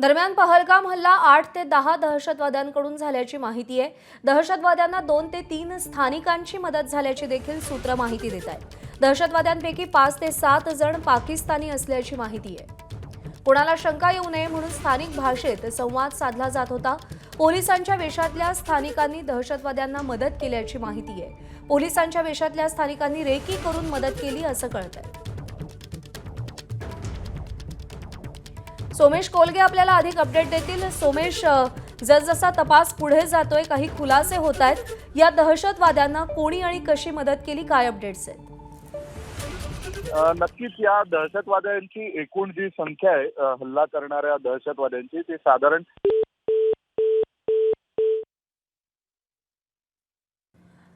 दरम्यान पहलगाम हल्ला 8 ते 10 दहशतवाद्यांकडून झाल्याची माहिती आहे। दहशतवाद्यांना 2 ते 3 स्थानिकांची मदत झाल्याची देखील सूत्र माहिती देत आहेत। दहशतवाद्यांपैकी 5 ते 7 जण पाकिस्तानी असल्याची माहिती आहे। कोणाला शंका येऊ नये म्हणून स्थानिक भाषेत संवाद साधला जात होता। पोलिसांच्या वेशातल्या स्थानिकांनी दहशतवाद्यांना मदत केल्याची माहिती आहे। पोलिसांच्या वेशातल्या स्थानिकांनी रेकी करून मदत केली असं कळतंय। सोमेश कोलगे आपल्याला अधिक अपडेट देतील। सोमेश, जसजसा तपास पुढे जातोय काही खुलासे होत आहेत। या दहशतवाद्यांना कोणी आणि कशी मदत केली, काय अपडेट्स आहेत? नक्कीच या दहशतवाद्यांची एकूण जी संख्या आहे हल्ला करणाऱ्या दहशतवाद्यांची ती साधारण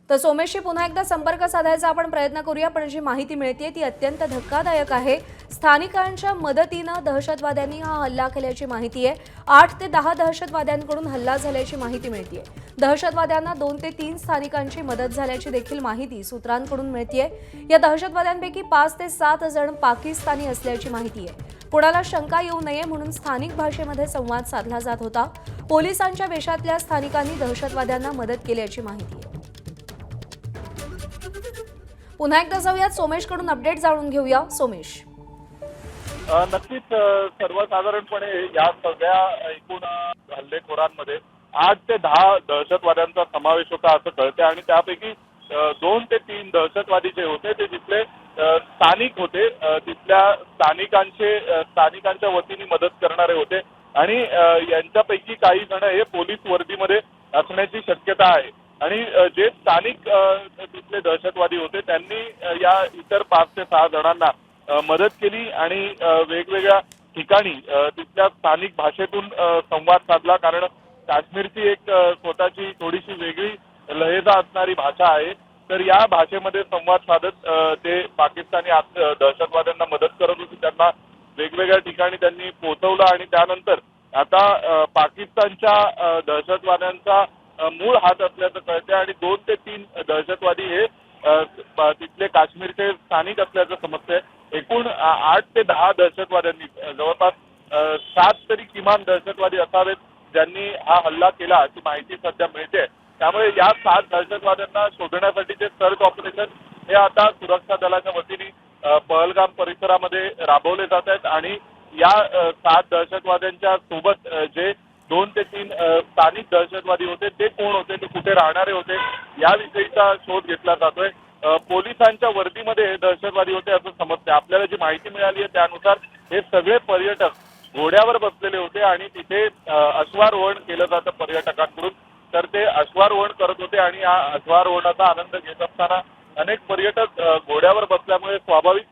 तर सोमेशशी पुन्हा एकदा संपर्क साधायचा आपण प्रयत्न करूया, पण जी माहिती मिळते ती अत्यंत धक्कादायक आहे। स्थानिकांच्या मदतीनं दहशतवाद्यांनी हा हल्ला केल्याची माहिती आहे। 8 ते 10 दहशतवाद्यांकडून हल्ला झाल्याची माहिती मिळते। दहशतवाद्यांना 2 ते 3 स्थानिकांची मदत झाल्याची देखील माहिती सूत्रांकडून मिळते। या दहशतवाद्यांपैकी 5 ते 7 जण पाकिस्तानी असल्याची माहिती आहे। कोणाला शंका येऊ नये म्हणून स्थानिक भाषेमध्ये संवाद साधला जात होता। पोलिसांच्या वेशातल्या स्थानिकांनी दहशतवाद्यांना मदत केल्याची माहिती आहे। पुन्हा एकदा जाऊयात सोमेशकडून अपडेट जाणून घेऊया। सोमेश, नक्कीच सर्वसाधारणपणे या सगळ्या एकूण हल्लेखोरांमध्ये 8 ते 10 दहशतवाद्यांचा समावेश होता असं कळते आणि त्यापैकी 2 ते 3 दहशतवादी जे होते ते तिथले स्थानिक होते। तिथल्या स्थानिकांच्या वतीने मदत करणारे होते आणि यांच्यापैकी काही जण हे पोलीस वर्दीमध्ये असण्याची शक्यता आहे आणि जे स्थानिक तिथले दहशतवादी होते त्यांनी या इतर 5 ते 6 जणांना मदत केली आणि वेगवेगळ्या ठिकाणी तिथल्या स्थानिक भाषेतून संवाद साधला, कारण काश्मीरची एक स्वतःची थोडीशी वेगळी लहेजा असणारी भाषा आहे। तर या भाषेमध्ये संवाद साधत ते पाकिस्तानी दहशतवाद्यांना मदत करत होते। त्यांना वेगवेगळ्या ठिकाणी त्यांनी पोहोचवलं आणि त्यानंतर आता पाकिस्तानच्या दहशतवाद्यांचा मूळ हात असल्याचं कळते आणि 2 ते 3 दहशतवादी हे तिथले काश्मीरचे स्थानिक असल्याचं समजतंय। एकूण 8 ते 10 दहशतवाद्यांनी जवळपास 7 तरी किमान दहशतवादी असावेत ज्यांनी हा हल्ला केला अशी माहिती सध्या मिळते। त्यामुळे या 7 दहशतवाद्यांना शोधण्यासाठीचे सर्च ऑपरेशन हे आता सुरक्षा दलाच्या वतीने पहलगाम परिसरामध्ये राबवले जात आहेत आणि या 7 दहशतवाद्यांच्या सोबत जे 2 ते 3 स्थानिक दहशतवादी होते ते कोण होते, ते कुठे राहणारे होते याविषयीचा शोध घेतला जातोय। पोलिसांच्या वर्दीमध्ये हे दहशतवादी होते असं समजते। आपल्याला जी माहिती मिळाली आहे त्यानुसार हे सगळे पर्यटक घोड्यावर बसलेले होते आणि तिथे अश्वारोहण केलं जातं पर्यटकांकडून। तर ते अश्वारोहण करत होते आणि या अश्वारोहणाचा आनंद घेत असताना अनेक पर्यटक घोड्यावर बसल्यामुळे स्वाभाविक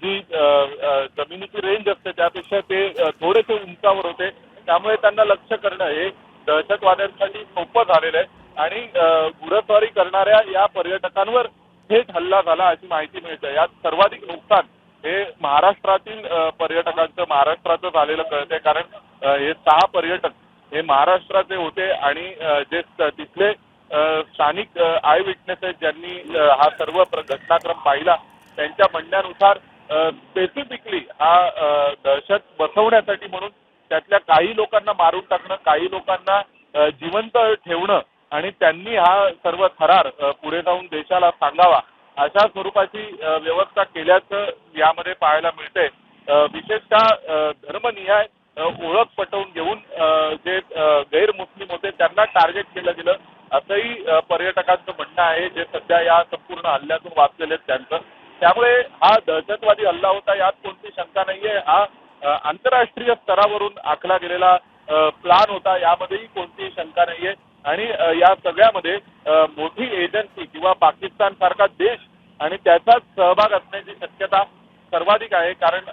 जी जमिनीची रेंज असते त्यापेक्षा ते थोडेसे उंचावर होते, त्यामुळे त्यांना लक्ष्य करणं हे दहशतवाद्यांसाठी सोपं झालेलं आहे आणि घोडेस्वारी करणाऱ्या या पर्यटकांवर थेट हल्ला झाला अशी माहिती मिळते। यात सर्वाधिक नुकसान हे महाराष्ट्रातील पर्यटकांचं महाराष्ट्राचं झालेलं कळतंय, कारण हे 6 पर्यटक हे महाराष्ट्राचे होते आणि जे तिथले स्थानिक आय विटनेस आहेत ज्यांनी हा सर्व घटनाक्रम पाहिला त्यांच्या म्हणण्यानुसार स्पेसिफिकली हा दहशत बसवण्यासाठी म्हणून त्यातल्या काही लोकांना मारून टाकणं, काही लोकांना जिवंत ठेवणं आणि त्यांनी हा सर्व थरार पुढे जाऊन देशाला सांगावा अशा स्वरूपाची व्यवस्था केल्याचं यामध्ये पाहायला मिळतंय। विशेषतः धर्मनिहाय ओळख पटवून घेऊन जे गैरमुस्लिम होते त्यांना टार्गेट केलं गेलं असंही पर्यटकांचं म्हणणं आहे, जे सध्या या संपूर्ण हल्ल्यातून वाचलेले आहेत त्यांचं। त्यामुळे हा दहशतवादी हल्ला होता यात कोणती शंका नाहीये। हा आंतरराष्ट्रीय स्तरावरून आखला गेलेला प्लान होता यामध्येही कोणतीही शंका नाहीये आणि या सगळ्यामध्ये मोठी एजन्सी किंवा पाकिस्तान सारखा देश आणि त्याचाच सहभाग असण्याची शक्यता सर्वाधिक आहे, कारण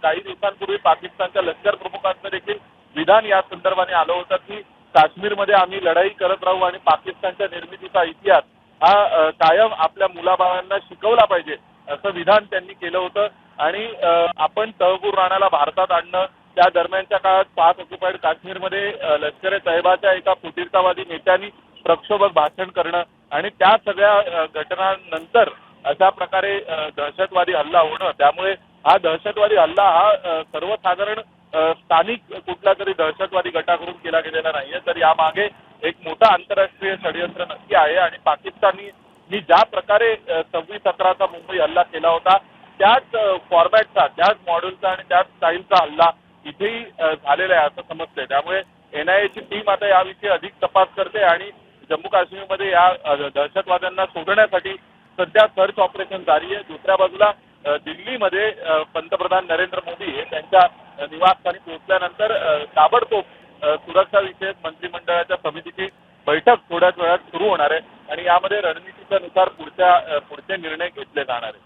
काही दिवसांपूर्वी पाकिस्तानच्या लष्कर प्रमुखांचं देखील विधान या संदर्भाने आलं होतं की काश्मीरमध्ये आम्ही लढाई करत राहू आणि पाकिस्तानच्या निर्मितीचा इतिहास हा कायम आपल्या मुलाबाळांना शिकवला पाहिजे असं विधान त्यांनी केलं होतं आणि आपण तहकूर राणाला भारतात आणणं, त्या दरम्यानच्या काळात पाक ऑक्युपाईड काश्मीरमध्ये लष्कर ए तैयबाच्या एका फुटीरतावादी नेत्यांनी प्रक्षोभक भाषण करणं आणि त्या सगळ्या घटनांनंतर अशा प्रकारे दहशतवादी हल्ला होणं, त्यामुळे हा दहशतवादी हल्ला हा सर्वसाधारण स्थानिक कुठल्या तरी दहशतवादी गटाकडून केला गेलेला नाहीये, तर यामागे एक मोठा आंतरराष्ट्रीय षडयंत्र नक्की आहे. आणि पाकिस्तानी ज्या प्रकारे 26/11चा मुंबई हल्ला केला होता, त्याच फॉर्मॅटचा, त्याच मॉडेलचा आणि त्याच स्टाईलचा हल्ला इथेही झालेला आहे असं समजतंय. त्यामुळे NIAची टीम आता याविषयी अधिक तपास करते आणि जम्मू काश्मीरमध्ये या दहशतवाद्यांना शोधण्यासाठी सध्या सर्च ऑपरेशन जारी आहे. दुसऱ्या बाजूला दिल्लीमध्ये पंतप्रधान नरेंद्र मोदी हे त्यांच्या निवासस्थानी पोहोचल्यानंतर ताबडतोब सुरक्षा विषयक मंत्रिमंडळाच्या समितीची बैठक थोड्याच वेळात सुरू होणार आहे आणि यामध्ये रणनीतीनुसार पुढचे निर्णय घेतले जाणार आहेत.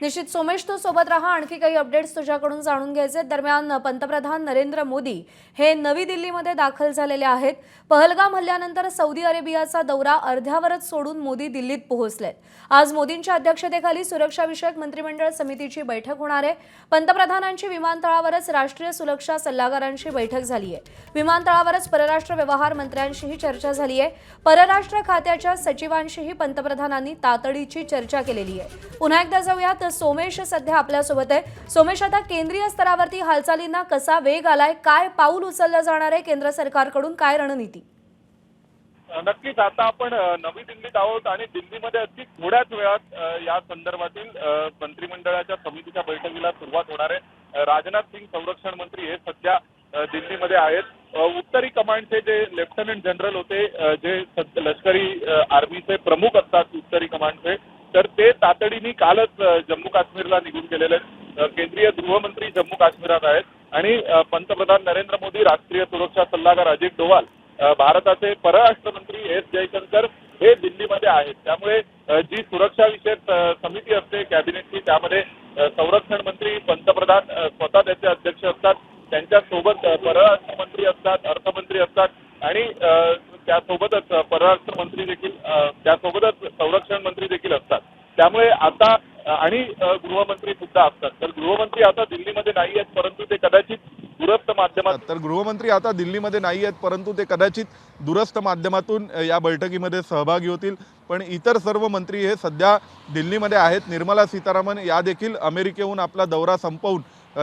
निश्चित सोमेश, तू सोबत राहा, आणखी काही अपडेट्स तुझ्याकडून जाणून घ्यायचे. दरम्यान पंतप्रधान नरेंद्र मोदी हे नवी दिल्लीमध्ये दाखल झालेले आहेत. पहलगाम हल्ल्यानंतर सौदी अरेबियाचा दौरा अर्ध्यावरच सोडून मोदी दिल्लीत पोहोचलेत. आज मोदींच्या अध्यक्षतेखाली सुरक्षाविषयक मंत्रिमंडळ समितीची बैठक होणार आहे. पंतप्रधानांची विमानतळावरच राष्ट्रीय सुरक्षा सल्लागारांशी बैठक झाली आहे. विमानतळावरच परराष्ट्र व्यवहार मंत्र्यांशीही चर्चा झाली आहे. परराष्ट्र खात्याच्या सचिवांशीही पंतप्रधानांनी तातडीची चर्चा केलेली आहे. पुन्हा एकदा जाऊयात, सोमेश सध्या आपल्यासोबत आहे. सोमेश, आता केंद्रीय स्तरावरती हालचालींना कसा वेग आलाय, काय पाऊल उचललं जाणार आहे केंद्र सरकारकडून, काय रणनीती? नक्कीच आता आपण नवी दिल्लीत आहोत आणि दिल्लीमध्ये अगदी थोड्याच वेळात या संदर्भातील मंत्रिमंडळाच्या समितीच्या बैठकीला सुरुवात होणार आहे. राजनाथ सिंग संरक्षण मंत्री हे सध्या दिल्लीमध्ये आहेत. उत्तरी कमांडचे जे लेफ्टनंट जनरल होते, जे लष्करी आर्मीचे प्रमुख असतात उत्तरी कमांडचे, तर ते तातडीने कालच जम्मू काश्मीरला निघून गेलेले आहेत. केंद्रीय गृहमंत्री जम्मू काश्मीरात आहेत आणि पंतप्रधान नरेंद्र मोदी, राष्ट्रीय सुरक्षा सल्लागार अजित डोवाल, भारताचे परराष्ट्र मंत्री S जयशंकर हे दिल्लीमध्ये आहेत. त्यामुळे जी सुरक्षा विषयक समिती असते कॅबिनेटची, त्यामध्ये संरक्षण मंत्री, पंतप्रधान स्वतः त्याचे अध्यक्ष असतात, त्यांच्यासोबत परराष्ट्र मंत्री असतात, अर्थमंत्री असतात आणि त्यासोबतच परराष्ट्र मंत्री देखील, त्यासोबतच संरक्षण मंत्री देखील असतात. त्यामुळे आता आणि गृहमंत्री सुद्धा असतात. तर गृहमंत्री आता दिल्लीमध्ये नाही आहेत, परंतु ते कदाचित दूरस्थ माध्यमातून या बैठकीमध्ये सहभागी होतील. पण इतर सर्व मंत्री हे सध्या दिल्लीमध्ये आहेत. निर्मला सीतारामन या देखील अमेरिकेहून आपला दौरा संपवून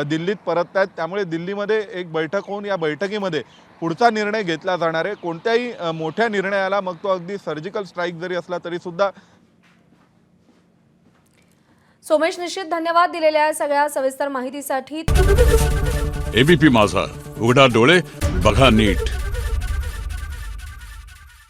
दिल्लीत परतत आहेत. त्यामुळे दिल्लीमध्ये एक बैठक होऊन या बैठकीमध्ये पुढचा निर्णय घेतला जाणार आहे. कोणत्याही मोठ्या निर्णयाला, मग तो अगदी सर्जिकल स्ट्राईक जरी असला तरी सुद्धा. सोमेश, निश्चित धन्यवाद दिलेल्या सगळ्या सविस्तर माहितीसाठी. ABP माझा, उघडा डोळे बघा नीट.